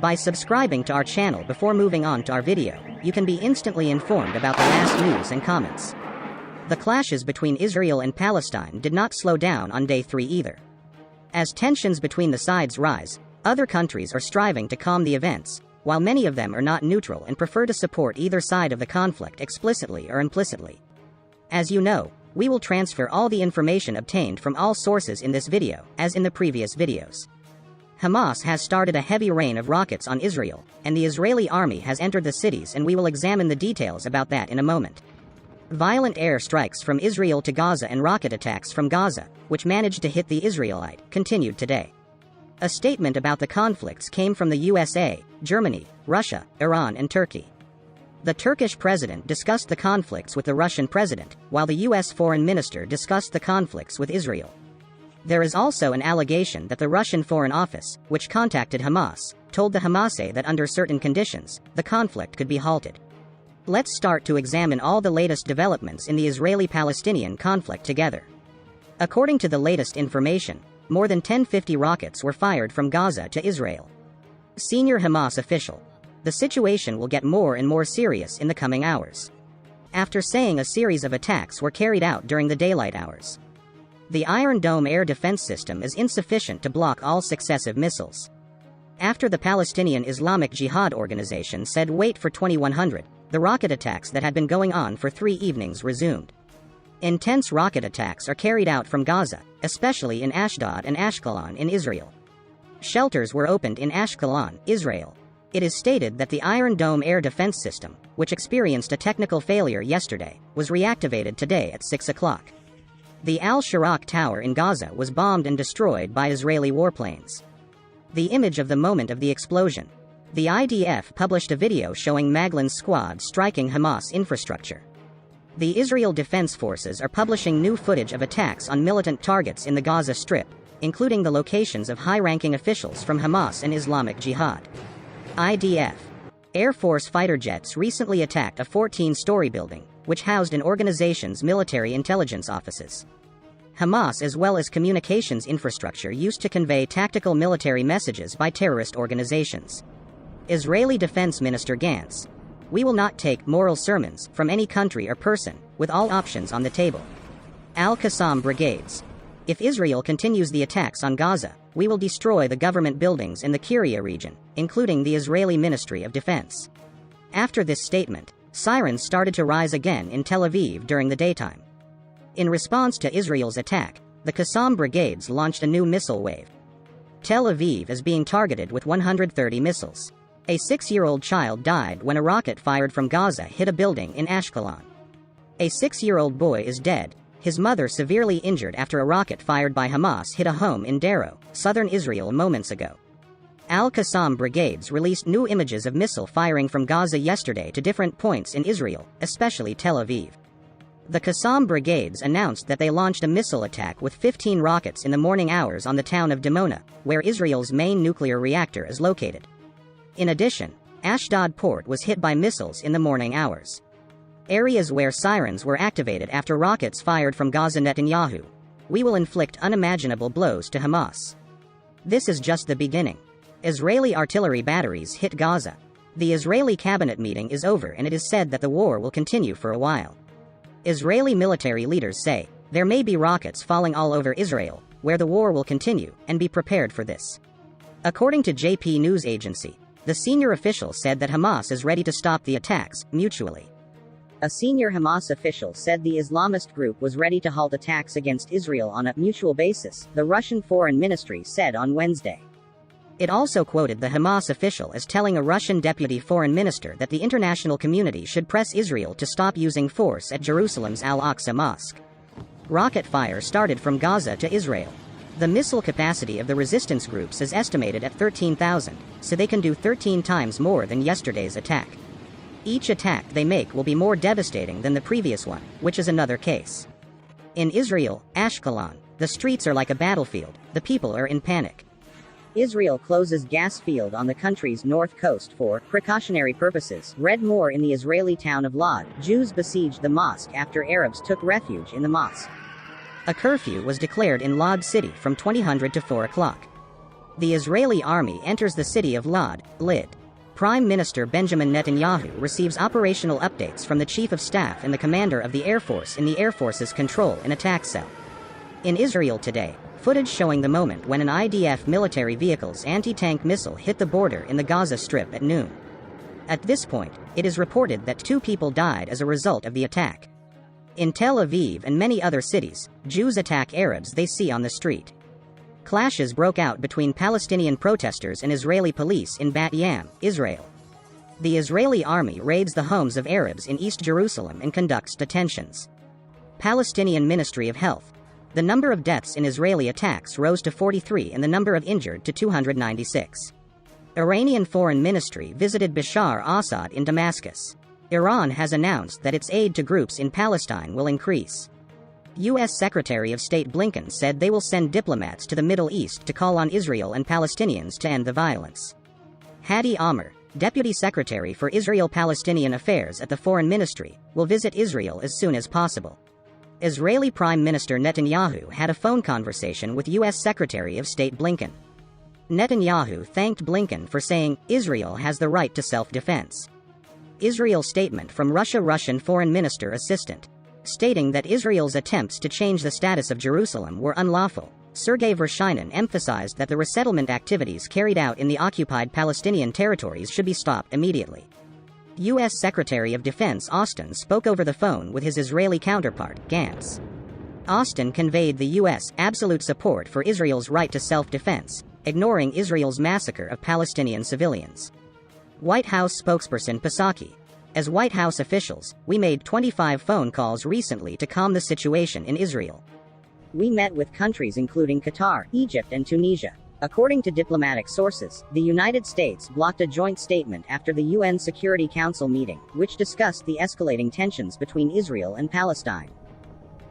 By subscribing to our channel before moving on to our video, you can be instantly informed about the last news and comments. The clashes between Israel and Palestine did not slow down on day 3 either. As tensions between the sides rise, other countries are striving to calm the events, while many of them are not neutral and prefer to support either side of the conflict explicitly or implicitly. As you know, we will transfer all the information obtained from all sources in this video, as in the previous videos. Hamas has started a heavy rain of rockets on Israel, and the Israeli army has entered the cities, and we will examine the details about that in a moment. Violent air strikes from Israel to Gaza and rocket attacks from Gaza, which managed to hit the Israelite, continued today. A statement about the conflicts came from the USA, Germany, Russia, Iran and Turkey. The Turkish president discussed the conflicts with the Russian president, while the US foreign minister discussed the conflicts with Israel. There is also an allegation that the Russian Foreign Office, which contacted Hamas, told the Hamas that under certain conditions, the conflict could be halted. Let's start to examine all the latest developments in the Israeli-Palestinian conflict together. According to the latest information, more than 1050 rockets were fired from Gaza to Israel. Senior Hamas official: the situation will get more and more serious in the coming hours. After saying a series of attacks were carried out during the daylight hours. The Iron Dome air defense system is insufficient to block all successive missiles. After the Palestinian Islamic Jihad organization said wait for 2100, the rocket attacks that had been going on for 3 evenings resumed. Intense rocket attacks are carried out from Gaza, especially in Ashdod and Ashkelon in Israel. Shelters were opened in Ashkelon, Israel. It is stated that the Iron Dome air defense system, which experienced a technical failure yesterday, was reactivated today at 6 o'clock. The Al-Sharak Tower in Gaza was bombed and destroyed by Israeli warplanes. The image of the moment of the explosion. The IDF published a video showing Maglin's squad striking Hamas infrastructure. The Israel Defense Forces are publishing new footage of attacks on militant targets in the Gaza Strip, including the locations of high-ranking officials from Hamas and Islamic Jihad. IDF. Air Force fighter jets recently attacked a 14-story building, which housed an organization's military intelligence offices. Hamas, as well as communications infrastructure used to convey tactical military messages by terrorist organizations. Israeli Defense Minister Gantz: we will not take moral sermons from any country or person, with all options on the table. Al-Qassam brigades: if Israel continues the attacks on Gaza, we will destroy the government buildings in the Kiryat region, including the Israeli Ministry of Defense. After this statement, sirens started to rise again in Tel Aviv during the daytime. In response to Israel's attack, the Qassam brigades launched a new missile wave. Tel Aviv is being targeted with 130 missiles. A 6-year-old child died when a rocket fired from Gaza hit a building in Ashkelon. A 6-year-old boy is dead, his mother severely injured after a rocket fired by Hamas hit a home in Darrow, southern Israel moments ago. Al-Qassam brigades released new images of missile firing from Gaza yesterday to different points in Israel, especially Tel Aviv. The Qassam brigades announced that they launched a missile attack with 15 rockets in the morning hours on the town of Dimona, where Israel's main nuclear reactor is located. In addition, Ashdod port was hit by missiles in the morning hours. Areas where sirens were activated after rockets fired from Gaza. Netanyahu: we will inflict unimaginable blows to Hamas. This is just the beginning. Israeli artillery batteries hit Gaza. The Israeli cabinet meeting is over, and it is said that the war will continue for a while. Israeli military leaders say there may be rockets falling all over Israel, where the war will continue, and be prepared for this. According to JP News Agency, the senior official said that Hamas is ready to stop the attacks, mutually. A senior Hamas official said the Islamist group was ready to halt attacks against Israel on a mutual basis, the Russian Foreign Ministry said on Wednesday. It also quoted the Hamas official as telling a Russian deputy foreign minister that the international community should press Israel to stop using force at Jerusalem's Al-Aqsa Mosque. Rocket fire started from Gaza to Israel. The missile capacity of the resistance groups is estimated at 13,000, so they can do 13 times more than yesterday's attack. Each attack they make will be more devastating than the previous one, which is another case. In Israel, Ashkelon, the streets are like a battlefield, the people are in panic. Israel closes gas field on the country's north coast for precautionary purposes. Read more in the Israeli town of Lod. Jews besieged the mosque after Arabs took refuge in the mosque. A curfew was declared in Lod City from 2000 to 4 o'clock. The Israeli army enters the city of Lod, Lid. Prime Minister Benjamin Netanyahu receives operational updates from the Chief of Staff and the Commander of the Air Force in the Air Force's control and attack cell. In Israel today, footage showing the moment when an IDF military vehicle's anti-tank missile hit the border in the Gaza Strip at noon. At this point, it is reported that 2 people died as a result of the attack. In Tel Aviv and many other cities, Jews attack Arabs they see on the street. Clashes broke out between Palestinian protesters and Israeli police in Bat Yam, Israel. The Israeli army raids the homes of Arabs in East Jerusalem and conducts detentions. Palestinian Ministry of Health. The number of deaths in Israeli attacks rose to 43 and the number of injured to 296. Iranian Foreign Ministry visited Bashar Assad in Damascus. Iran has announced that its aid to groups in Palestine will increase. U.S. Secretary of State Blinken said they will send diplomats to the Middle East to call on Israel and Palestinians to end the violence. Hadi Amr, Deputy Secretary for Israel-Palestinian Affairs at the Foreign Ministry, will visit Israel as soon as possible. Israeli Prime Minister Netanyahu had a phone conversation with U.S. Secretary of State Blinken. Netanyahu thanked Blinken for saying, "Israel has the right to self-defense." Israel statement from Russian Foreign Minister Assistant, stating that Israel's attempts to change the status of Jerusalem were unlawful. Sergei Vershinin emphasized that the resettlement activities carried out in the occupied Palestinian territories should be stopped immediately. U.S. Secretary of Defense Austin spoke over the phone with his Israeli counterpart, Gantz. Austin conveyed the U.S. absolute support for Israel's right to self-defense, ignoring Israel's massacre of Palestinian civilians. White House spokesperson Psaki. As White House officials, we made 25 phone calls recently to calm the situation in Israel. We met with countries including Qatar, Egypt and Tunisia. According to diplomatic sources, the United States blocked a joint statement after the UN Security Council meeting, which discussed the escalating tensions between Israel and Palestine.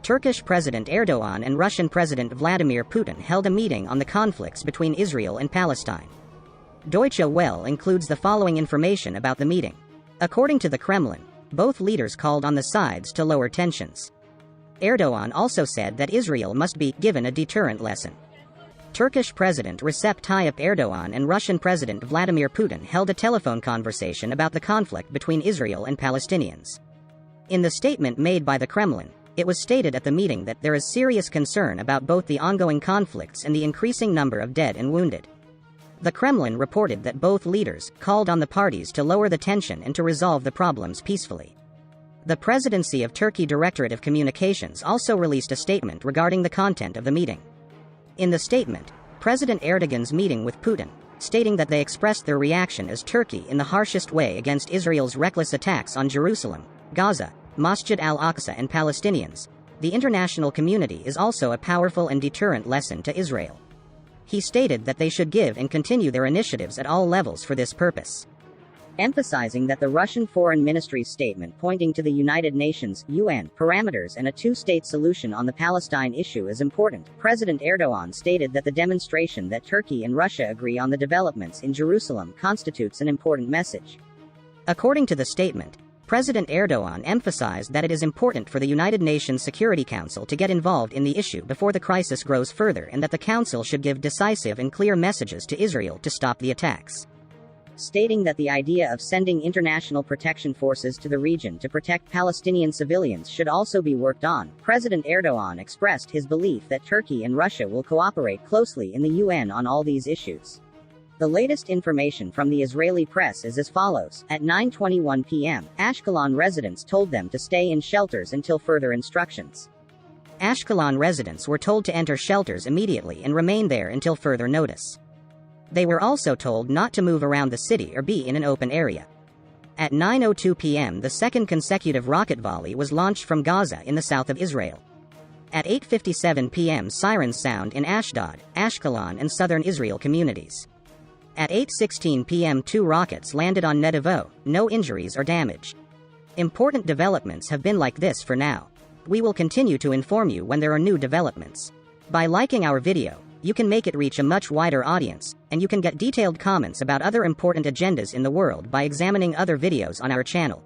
Turkish President Erdogan and Russian President Vladimir Putin held a meeting on the conflicts between Israel and Palestine. Deutsche Welle includes the following information about the meeting. According to the Kremlin, both leaders called on the sides to lower tensions. Erdogan also said that Israel must be given a deterrent lesson. Turkish President Recep Tayyip Erdogan and Russian President Vladimir Putin held a telephone conversation about the conflict between Israel and Palestinians. In the statement made by the Kremlin, it was stated at the meeting that there is serious concern about both the ongoing conflicts and the increasing number of dead and wounded. The Kremlin reported that both leaders called on the parties to lower the tension and to resolve the problems peacefully. The Presidency of Turkey Directorate of Communications also released a statement regarding the content of the meeting. In the statement, President Erdogan's meeting with Putin, stating that they expressed their reaction as Turkey in the harshest way against Israel's reckless attacks on Jerusalem, Gaza, Masjid al-Aqsa and Palestinians. The international community is also a powerful and deterrent lesson to Israel. He stated that they should give and continue their initiatives at all levels for this purpose. Emphasizing that the Russian Foreign Ministry's statement pointing to the United Nations, UN, parameters and a two-state solution on the Palestine issue is important, President Erdogan stated that the demonstration that Turkey and Russia agree on the developments in Jerusalem constitutes an important message. According to the statement, President Erdogan emphasized that it is important for the United Nations Security Council to get involved in the issue before the crisis grows further and that the Council should give decisive and clear messages to Israel to stop the attacks. Stating that the idea of sending international protection forces to the region to protect Palestinian civilians should also be worked on, President Erdogan expressed his belief that Turkey and Russia will cooperate closely in the UN on all these issues. The latest information from the Israeli press is as follows. At 9:21 p.m., Ashkelon residents told them to stay in shelters until further instructions. Ashkelon residents were told to enter shelters immediately and remain there until further notice. They were also told not to move around the city or be in an open area. At 9:02 p.m., the second consecutive rocket volley was launched from Gaza in the south of Israel. At 8:57 p.m., sirens sound in Ashdod, Ashkelon and southern Israel communities. At 8:16 p.m. 2 rockets landed on Netivot, no injuries or damage. Important developments have been like this for now. We will continue to inform you when there are new developments. By liking our video, you can make it reach a much wider audience, and you can get detailed comments about other important agendas in the world by examining other videos on our channel.